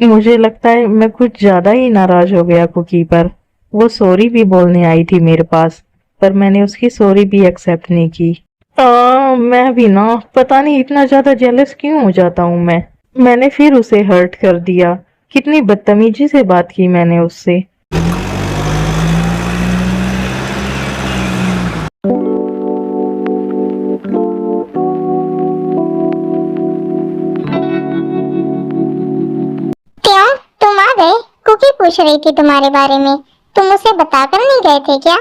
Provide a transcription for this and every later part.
मुझे लगता है मैं कुछ ज्यादा ही नाराज हो गया कुकी पर। वो सॉरी भी बोलने आई थी मेरे पास, पर मैंने उसकी सॉरी भी एक्सेप्ट नहीं की। मैं भी ना, पता नहीं इतना ज्यादा जेलस क्यों हो जाता हूँ मैं। मैंने फिर उसे हर्ट कर दिया। कितनी बदतमीजी से बात की मैंने उससे। क्यों, तुम आ गए? कुकी पूछ रही थी तुम्हारे बारे में। तुम उसे बताकर नहीं गए थे क्या?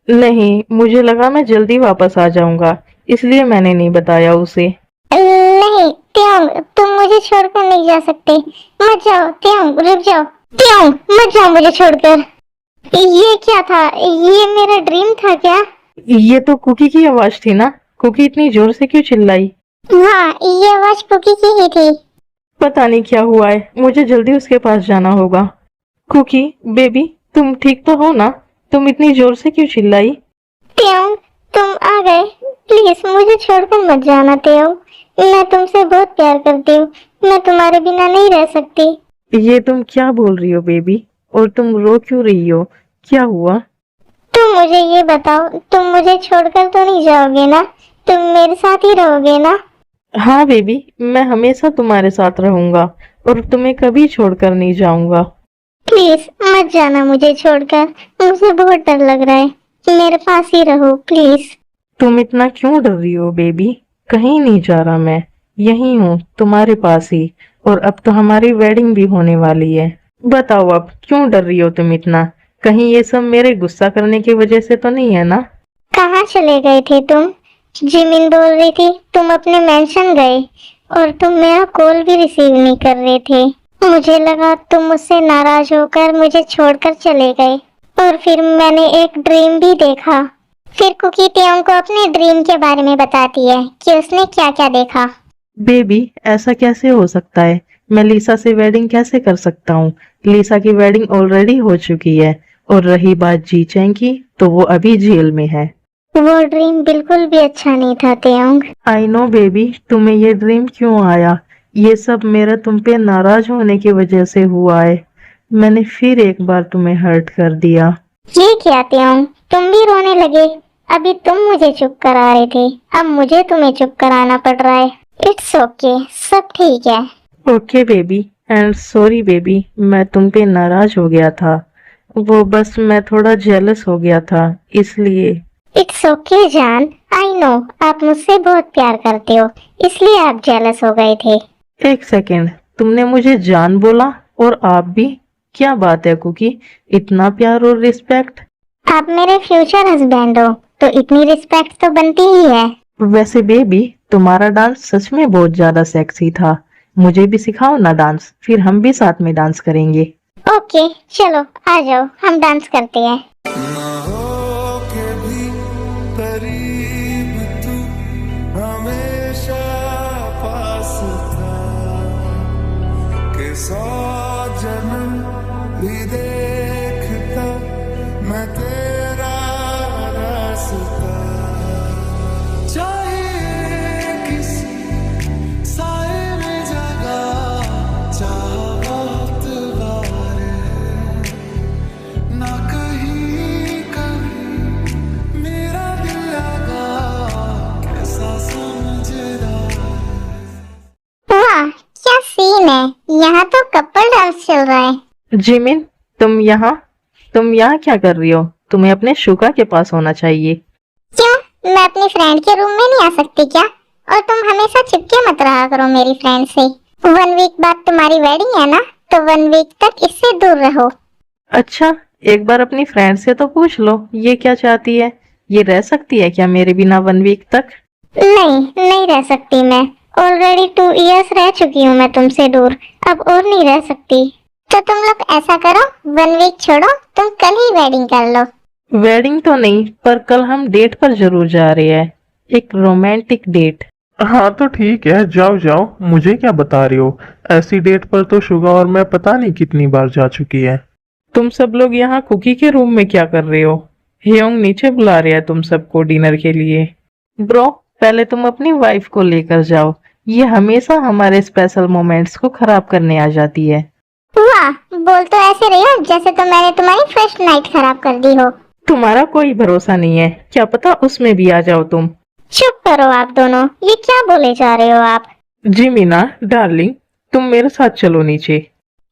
नहीं, मुझे लगा मैं जल्दी वापस आ जाऊंगा, इसलिए मैंने नहीं बताया उसे। नहीं त्योंग, तुम मुझे छोड़कर नहीं जा सकते। मत जाओ त्योंग, रुक जाओ। त्योंग, मत जाओ मुझे छोड़कर। ये क्या था? ये मेरा ड्रीम था क्या? ये तो कुकी की आवाज थी ना। कुकी इतनी जोर से क्यों चिल्लाई? हाँ, ये आवाज कुकी की ही थी। पता नहीं क्या हुआ है, मुझे जल्दी उसके पास जाना होगा। कुकी बेबी, तुम ठीक तो हो ना? तुम इतनी जोर से क्यों चिल्लाई? त्योंग, तुम आ गए। प्लीज मुझे छोड़कर मत जाना त्योंग। मैं तुमसे बहुत प्यार करती हूँ। मैं तुम्हारे बिना नहीं रह सकती। ये तुम क्या बोल रही हो बेबी? और तुम रो क्यों रही हो? क्या हुआ? तुम मुझे ये बताओ, तुम मुझे छोड़कर तो नहीं जाओगे ना? तुम मेरे साथ ही रहोगे ना? हाँ बेबी, मैं हमेशा तुम्हारे साथ रहूंगा और तुम्हें कभी छोड़कर नहीं जाऊंगा। प्लीज मत जाना मुझे छोड़कर। मुझे बहुत डर लग रहा है। मेरे पास ही रहो प्लीज। तुम इतना क्यों डर रही हो बेबी? कहीं नहीं जा रहा मैं, यहीं हूँ तुम्हारे पास ही। और अब तो हमारी वेडिंग भी होने वाली है। बताओ अब क्यों डर रही हो तुम इतना? कहीं ये सब मेरे गुस्सा करने की वजह से तो नहीं है ना? कहाँ चले गए थे तुम? जिमिन बोल रही थी तुम अपने मेंशन गए और तुम मेरा कॉल भी रिसीव नहीं कर रहे थे। मुझे लगा तुम मुझसे नाराज होकर मुझे छोड़कर चले गए। और फिर मैंने एक ड्रीम भी देखा। फिर कुकी त्योंग को अपने ड्रीम के बारे में बताती है कि उसने क्या क्या देखा। बेबी, ऐसा कैसे हो सकता है? मैं लीसा से वेडिंग कैसे कर सकता हूँ? लीसा की वेडिंग ऑलरेडी हो चुकी है। और रही बात जी चैंग की, तो वो अभी जेल में है। वो ड्रीम बिल्कुल भी अच्छा नहीं था त्योंग। आई नो बेबी, तुम्हें ये ड्रीम क्यों आया? ये सब मेरा तुम पे नाराज होने की वजह से हुआ है। मैंने फिर एक बार तुम्हें हर्ट कर दिया। ये क्या त्योंग, तुम भी रोने लगे? अभी तुम मुझे चुप करा रहे थे, अब मुझे तुम्हें चुप कराना पड़ रहा है। इट्स ओके, सब ठीक है। Okay baby, and sorry baby, मैं तुम पे नाराज हो गया था। वो बस मैं थोड़ा जेलस हो गया था, इसलिए। इट्स ओके जान, आई नो आप मुझसे बहुत प्यार करते हो, इसलिए आप जेलस हो गए थे। एक सेकेंड, तुमने मुझे जान बोला और आप भी? क्या बात है कुकी, इतना प्यार और रिस्पेक्ट? आप मेरे फ्यूचर हस्बैंड हो, तो इतनी रिस्पेक्ट तो बनती ही है। वैसे बेबी, तुम्हारा डांस सच में बहुत ज्यादा सेक्सी था। मुझे भी सिखाओ ना डांस, फिर हम भी साथ में डांस करेंगे। ओके चलो आ जाओ, हम डांस करते हैं। ना हो के भी करीब तू हमेशा पास था, कि 100 जन्म भी देखता मैं तेरा रास्ता। चाहिए किसी साए में जगह, चाहत वारे ना कहीं कभी मेरा दिल लगा, कैसा समझदार। वाह क्या सीन है, यहाँ तो कपल डांस चल रहा है। जिमिन, तुम यहाँ क्या कर रही हो? तुम्हें अपने शुका के पास होना चाहिए। क्यों, मैं अपनी फ्रेंड के रूम में नहीं आ सकती क्या? और तुम हमेशा चिपके मत रहा करो मेरी फ्रेंड से। 1 वीक बाद तुम्हारी वेडिंग है ना, तो 1 वीक तक इससे दूर रहो। अच्छा, एक बार अपनी फ्रेंड से तो पूछ लो ये क्या चाहती है। ये रह सकती है क्या मेरे बिना 1 वीक तक? नहीं, नहीं रह सकती मैं। ऑलरेडी 2 इयर्स रह चुकी हूँ मैं तुमसे दूर, अब और नहीं रह सकती। तो तुम लोग ऐसा करो, 1 वीक छोड़ो, तुम कल ही वेडिंग कर लो। वेडिंग तो नहीं, पर कल हम डेट पर जरूर जा रहे हैं। एक रोमांटिक डेट। हाँ तो ठीक है, जाओ जाओ, मुझे क्या बता रही हो? ऐसी डेट पर तो शुगा और मैं पता नहीं कितनी बार जा चुकी है। तुम सब लोग यहाँ कुकी के रूम में क्या कर रहे हो? हेयोंग नीचे बुला रहे हैं तुम सबको डिनर के लिए। ब्रो, पहले तुम अपनी वाइफ को लेकर जाओ। ये हमेशा हमारे स्पेशल मोमेंट्स को खराब करने आ जाती है। वाह, बोल तो ऐसे रही हो जैसे तो मैंने तुम्हारी फर्स्ट नाइट खराब कर दी हो। तुम्हारा कोई भरोसा नहीं है, क्या पता उसमें भी आ जाओ तुम। चुप करो आप दोनों, ये क्या बोले जा रहे हो आप। जी मीना डार्लिंग, तुम मेरे साथ चलो नीचे।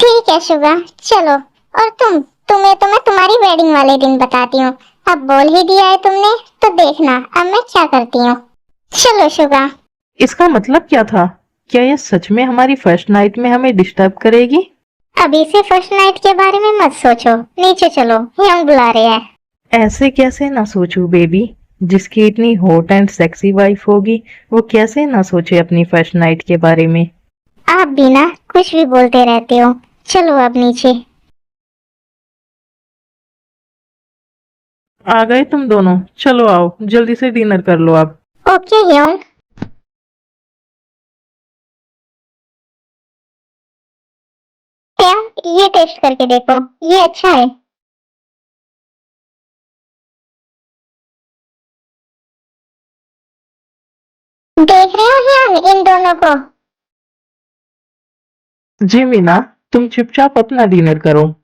ठीक है शुगा, चलो। और तुम्हें तो मैं तुम्हारी वेडिंग वाले दिन बताती हूँ। अब बोल ही दिया है तुमने, तो देखना अब मैं क्या करती हूँ। चलो शुगा। इसका मतलब क्या था? क्या ये सच में हमारी फर्स्ट नाइट में हमें डिस्टर्ब करेगी? अभी से फर्स्ट नाइट के बारे में मत सोचो, नीचे चलो, यंग बुला रहे हैं। ऐसे कैसे ना सोचूं बेबी, जिसकी इतनी हॉट एंड सेक्सी वाइफ होगी वो कैसे ना सोचे अपनी फर्स्ट नाइट के बारे में। आप भी ना कुछ भी बोलते रहते हो। चलो अब नीचे। आ गए तुम दोनों, चलो आओ जल्दी से डिनर कर लो अब। Okay young. क्या, ये टेस्ट करके देखो, ये अच्छा है। देख रहे हो यंग इन दोनों को। जी मीना, तुम चुपचाप अपना डिनर करो।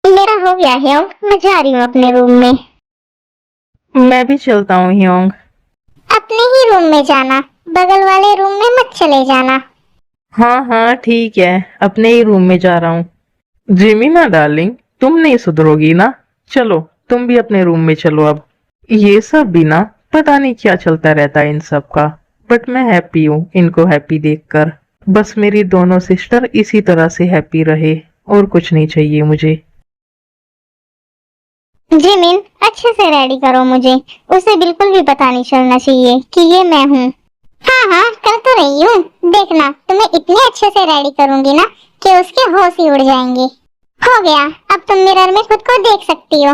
मेरा हो गया है यंग, मैं जा रही हूँ अपने रूम में। मैं भी चलता हूँ ह्योंग। अपने ही रूम में जाना, बगल वाले रूम में मत चले जाना। हाँ हाँ ठीक है, अपने ही रूम में जा रहा हूँ। जिमीना डार्लिंग, तुम नहीं सुधरोगी ना। चलो तुम भी अपने रूम में चलो अब। ये सब भी ना पता नहीं क्या चलता रहता है इन सब का, बट मैं हैप्पी हूँ इनको हैप्पी देखकर। बस मेरी दोनों सिस्टर इसी तरह से हैप्पी रहे, और कुछ नहीं चाहिए मुझे। जिमिन, अच्छे से रेडी करो मुझे, उसे बिल्कुल भी पता नहीं चलना चाहिए कि ये मैं हूँ। हाँ हाँ कर तो रही हूँ, देखना तुम्हें इतने अच्छे से रेडी करूंगी ना कि उसके होश ही उड़ जाएंगे। हो गया, अब तुम मिरर में खुद को देख सकती हो।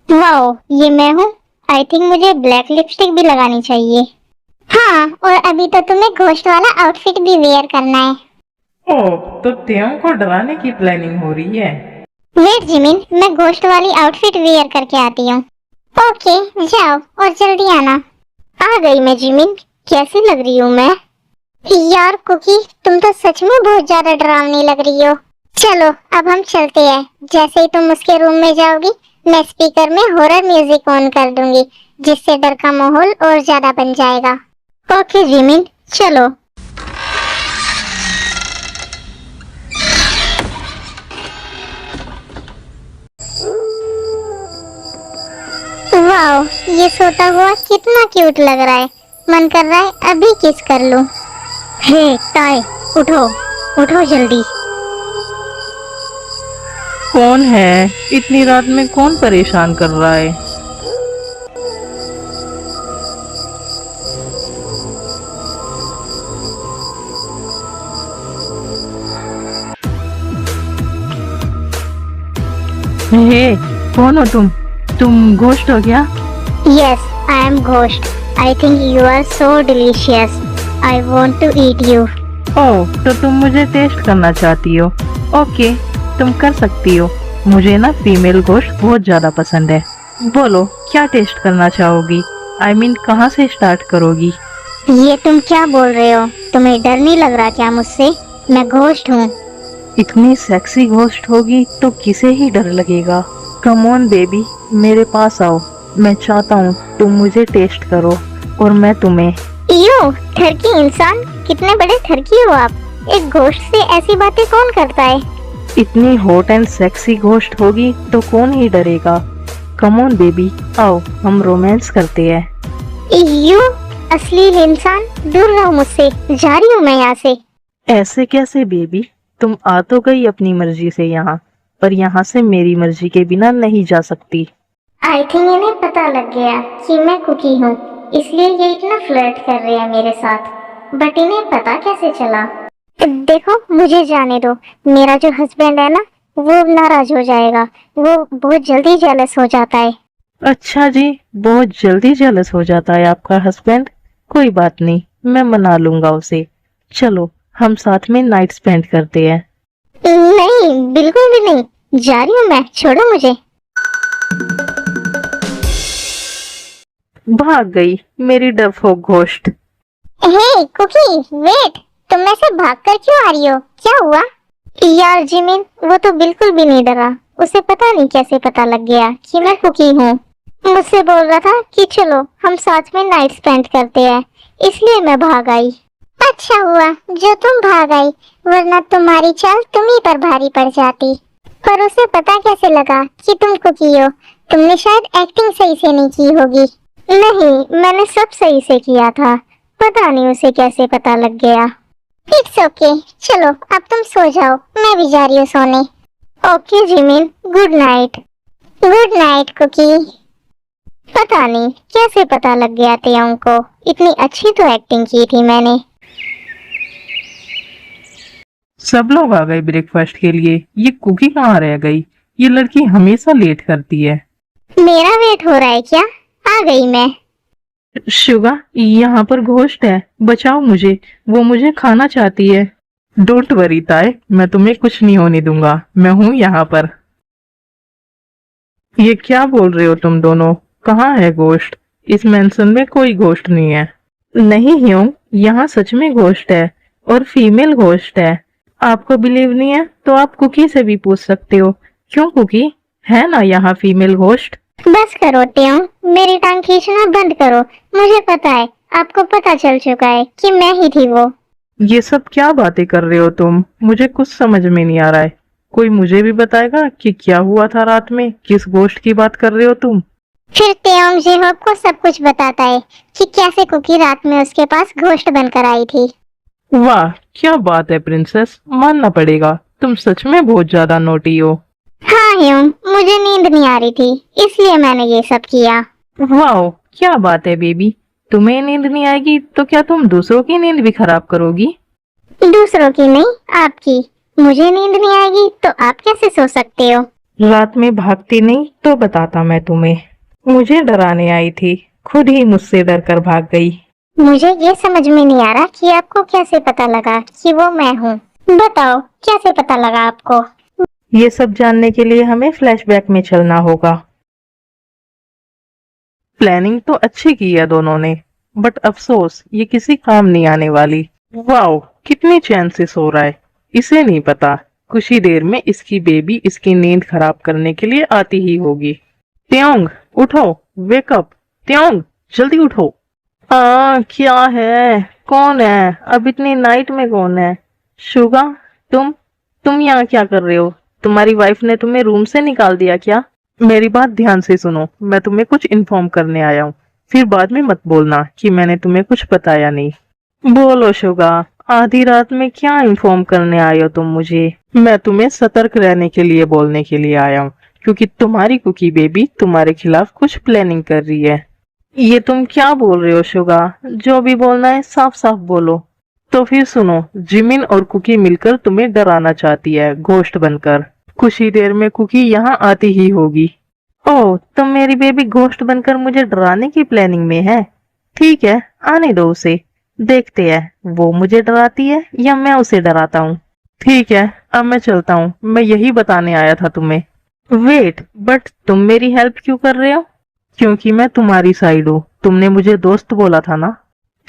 वाओ, ये मैं हूँ। आई थिंक मुझे ब्लैक लिपस्टिक भी लगानी चाहिए। हाँ, और अभी तो तुम्हें घोस्ट वाला आउटफिट भी वेयर करना है। ओह, तो त्यों को डराने की प्लानिंग हो रही है। वेट जिमिन, मैं घोस्ट वाली आउटफिट वेयर करके आती हूँ। ओके जाओ और जल्दी आना। आ गई मैं जिमिन, कैसी लग रही हूँ मैं? यार कुकी, तुम तो सच में बहुत ज्यादा डरावनी लग रही हो। चलो अब हम चलते हैं, जैसे ही तुम उसके रूम में जाओगी मैं स्पीकर में हॉरर म्यूजिक ऑन कर दूंगी, जिससे डर का माहौल और ज्यादा बन जाएगा। ओके जिमिन, चलो। वाओ, ये सोता हुआ कितना क्यूट लग रहा है, मन कर रहा है अभी किस कर लूं। हे टाई, उठो उठो जल्दी। कौन है इतनी रात में, कौन परेशान कर रहा है? हे, कौन हो तुम घोस्ट हो क्या? Yes, I am ghost. I think you are so delicious. I want to eat you. Oh, तो तुम मुझे टेस्ट करना चाहती हो? ओके, तुम कर सकती हो। मुझे ना फीमेल घोस्ट बहुत ज्यादा पसंद है। बोलो क्या टेस्ट करना चाहोगी? आई मीन कहाँ से स्टार्ट करोगी? ये तुम क्या बोल रहे हो? तुम्हें डर नहीं लग रहा क्या मुझसे? मैं घोस्ट हूँ। इतनी सेक्सी घोस्ट होगी तो किसे ही डर लगेगा। कम ऑन बेबी, मेरे पास आओ। मैं चाहता हूँ तुम मुझे टेस्ट करो और मैं तुम्हें। यो, ठरकी इंसान, कितने बड़े ठरकी हो आप। एक घोस्ट से ऐसी बातें कौन करता है? इतनी हॉट एंड सेक्सी घोस्ट होगी तो कौन ही डरेगा। कम ऑन बेबी, आओ हम रोमांस करते हैं। यू अश्लील इंसान, दूर रहो मुझसे, जा रही हूँ मैं यहाँ से। ऐसे कैसे बेबी, तुम आ तो गई अपनी मर्जी से यहाँ, पर यहाँ से मेरी मर्जी के बिना नहीं जा सकती। आई थिंक इन्हें पता लग गया कि मैं कुकी हूँ, इसलिए ये इतना फ्लर्ट कर रहे हैं मेरे साथ। बट इन्हें पता कैसे चला? देखो मुझे जाने दो, मेरा जो हस्बैंड है ना, वो नाराज हो जाएगा। वो बहुत जल्दी जेलस हो जाता है। अच्छा जी, बहुत जल्दी जेलस हो जाता है आपका हस्बैंड। कोई बात नहीं, मैं मना लूंगा उसे। चलो हम साथ में नाइट स्पेंड करते हैं। नहीं, बिल्कुल भी नहीं। जा रही हूँ मैं, छोड़ो मुझे। भाग गई मेरी डरपोक घोस्ट। हे कुकी, वेट। तुम ऐसे भागकर क्यों आ रही हो? क्या हुआ? यार जिमिन, वो तो बिल्कुल भी नहीं डरा। उसे पता नहीं कैसे पता लग गया कि मैं कुकी हूँ। मुझसे बोल रहा था कि चलो हम साथ में नाइट स्पेंड करते हैं, इसलिए मैं भाग आई। अच्छा हुआ जो तुम भाग आई, वरना तुम्हारी चाल तुम ही पर भारी पड़ जाती। पर उसे पता कैसे लगा कि तुम कुकी हो? तुमने शायद एक्टिंग सही से नहीं की होगी। नहीं, मैंने सब सही से किया था। पता नहीं उसे कैसे पता लग गया। इट्स ओके, चलो अब तुम सो जाओ, मैं भी जा रही हूँ सोने। Okay Jimin, good night. Good night cookie. पता नहीं कैसे पता लग गया तेयोंग को। इतनी अच्छी तो एक्टिंग की थी मैंने। सब लोग आ गए ब्रेकफास्ट के लिए। ये कुकी कहाँ रह गई? ये लड़की हमेशा लेट करती है। मेरा वेट हो रहा है क्या? आ गई मैं। शुगा, यहाँ पर घोस्ट है, बचाओ मुझे। वो मुझे खाना चाहती है। डोंट वरी ताए, मैं तुम्हें कुछ नहीं होने दूंगा। मैं हूँ यहाँ पर। ये क्या बोल रहे हो तुम दोनों? कहाँ है घोस्ट? इस मेंशन में कोई घोस्ट नहीं है। नहीं ह्योंग, यहाँ सच में घोस्ट है, और फीमेल घोस्ट है। आपको बिलीव नहीं है तो आप कुकी से भी पूछ सकते हो। क्यों कुकी, है ना यहाँ फीमेल घोस्ट? बस करो तेयोंग, मेरी टांग खींचना बंद करो। मुझे पता है, आपको पता चल चुका है कि मैं ही थी वो। ये सब क्या बातें कर रहे हो तुम? मुझे कुछ समझ में नहीं आ रहा है। कोई मुझे भी बताएगा कि क्या हुआ था रात में? किस घोस्ट की बात कर रहे हो तुम? फिर तेयोंग जेहोब को सब कुछ बताता है कि कैसे कुकी रात में उसके पास घोस्ट बनकर आई थी। वाह, क्या बात है प्रिंसेस, मानना पड़ेगा, तुम सच में बहुत ज्यादा नोटी हो। हाँ ह्योंग, मुझे नींद नहीं आ रही थी, इसलिए मैंने ये सब किया। वाह, क्या बात है बेबी। तुम्हें नींद नहीं आएगी तो क्या तुम दूसरों की नींद भी खराब करोगी? दूसरों की नहीं, आपकी। मुझे नींद नहीं आएगी तो आप कैसे सो सकते हो? रात में भागती नहीं तो बताता मैं तुम्हें। मुझे डराने आई थी, खुद ही मुझसे डर कर भाग गई। मुझे ये समझ में नहीं आ रहा कि आपको कैसे पता लगा कि वो मैं हूँ। बताओ, कैसे पता लगा आपको? ये सब जानने के लिए हमें फ्लैशबैक में चलना होगा। प्लानिंग तो अच्छी की है दोनों ने, बट अफसोस ये किसी काम नहीं आने वाली। वाओ, कितनी चैन से सो रहा है। इसे नहीं पता कुछ ही देर में इसकी बेबी इसकी नींद खराब करने के लिए आती ही होगी। त्योंग उठो, वेकअप। त्योंग जल्दी उठो। क्या है? कौन है? अब इतनी नाइट में कौन है? शुगा, तुम यहाँ क्या कर रहे हो? तुम्हारी वाइफ ने तुम्हें रूम से निकाल दिया क्या? मेरी बात ध्यान से सुनो, मैं तुम्हें कुछ इन्फॉर्म करने आया हूँ। फिर बाद में मत बोलना कि मैंने तुम्हें कुछ बताया नहीं। बोलो शुगा, आधी रात में क्या इन्फॉर्म करने आए हो तुम मुझे? मैं तुम्हें सतर्क रहने के लिए बोलने के लिए आया हूँ, क्योंकि तुम्हारी कुकी बेबी तुम्हारे खिलाफ कुछ प्लानिंग कर रही है। ये तुम क्या बोल रहे हो शुगा? जो भी बोलना है साफ साफ बोलो। तो फिर सुनो, जिमिन और कुकी मिलकर तुम्हें डराना चाहती है घोस्ट बनकर। कुछ ही देर में कुकी यहाँ आती ही होगी। ओह, तो मेरी बेबी घोस्ट बनकर मुझे डराने की प्लानिंग में है। ठीक है, आने दो उसे। देखते हैं वो मुझे डराती है या मैं उसे डराता हूँ। ठीक है, अब मैं चलता हूँ। मैं यही बताने आया था तुम्हें। वेट, बट तुम मेरी हेल्प क्यों कर रहे हो? क्योंकि मैं तुम्हारी साइड हूँ। तुमने मुझे दोस्त बोला था ना।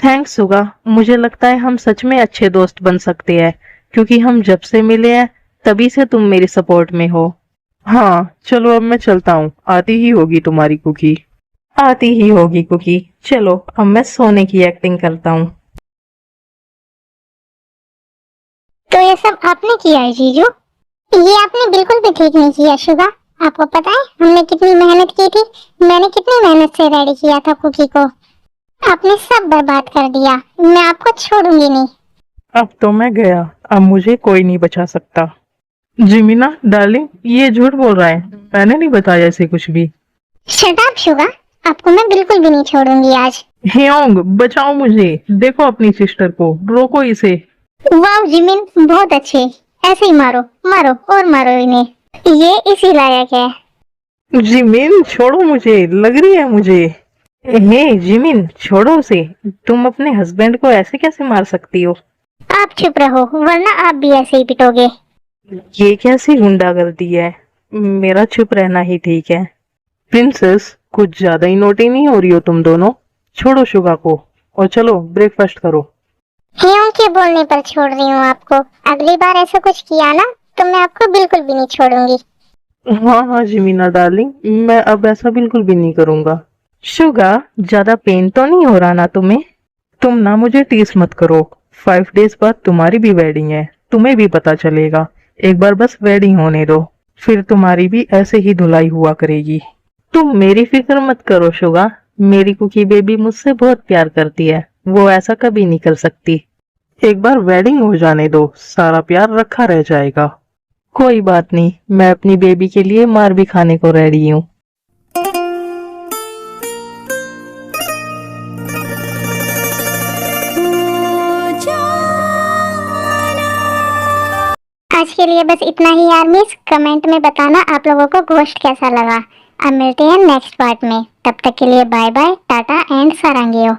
थैंक्स सुगा, मुझे लगता है हम सच में अच्छे दोस्त बन सकते हैं, क्योंकि हम जब से मिले हैं तभी से तुम मेरी सपोर्ट में हो। हाँ चलो, अब मैं चलता हूँ। आती ही होगी तुम्हारी कुकी। आती ही होगी कुकी। चलो अब मैं सोने की एक्टिंग करता हूँ। तो ये सब आपने किया है जीजू? ये आपने बिल्कुल भी ठीक नहीं किया शुगा। आपको पता है हमने कितनी मेहनत की थी? मैंने कितनी मेहनत से रेडी किया था कुकी को। आपने सब बर्बाद कर दिया। मैं आपको छोड़ूंगी नहीं। अब तो मैं गया, अब मुझे कोई नहीं बचा सकता। जिमिना डार्लिंग, ये झूठ बोल रहा है। मैंने नहीं बताया इसे कुछ भी। शट अप शुगा, आपको मैं बिल्कुल भी नहीं छोड़ूंगी आज। हेयोंग बचाओ मुझे। देखो अपनी सिस्टर को, रोको इसे। वाह जिमिन, बहुत अच्छे। ऐसे ही मारो मारो और मारो इन्हें, ये इसी लायक है। जिमिन छोड़ो, मुझे लग रही है मुझे। हे जिमिन छोड़ो उसे, तुम अपने हस्बैंड को ऐसे कैसे मार सकती हो? आप चुप रहो वरना आप भी ऐसे ही पिटोगे। ये कैसी गुंडागर्दी है, मेरा चुप रहना ही ठीक है। प्रिंसेस, कुछ ज्यादा ही नोटी नहीं हो रही हो तुम दोनों? छोड़ो शुगा को और चलो ब्रेकफास्ट करो। ह्यूं के बोलने पर छोड़ रही हूँ आपको, अगली बार ऐसा कुछ किया ना तो मैं आपको बिल्कुल भी नहीं छोड़ूंगी। हाँ हाँ जिमीना डार्लिंग, मैं अब ऐसा बिल्कुल भी नहीं करूँगा। शुगा, ज्यादा पेन तो नहीं हो रहा ना तुम्हें? तुम ना मुझे टीस मत करो, 5 डेज बाद तुम्हारी भी वेडिंग है, तुम्हें भी पता चलेगा। एक बार बस वेडिंग होने दो, फिर तुम्हारी भी ऐसे ही धुलाई हुआ करेगी। तुम मेरी फिक्र मत करो शुगा, मेरी कुकी बेबी मुझसे बहुत प्यार करती है, वो ऐसा कभी नहीं कर सकती। एक बार वेडिंग हो जाने दो, सारा प्यार रखा रह जाएगा। कोई बात नहीं, मैं अपनी बेबी के लिए मार भी खाने को रेडी हूँ। आज के लिए बस इतना ही आर्मीज, कमेंट में बताना आप लोगों को घोस्ट कैसा लगा। अब मिलते हैं नेक्स्ट पार्ट में, तब तक के लिए बाय बाय, टाटा एंड सारंगियो।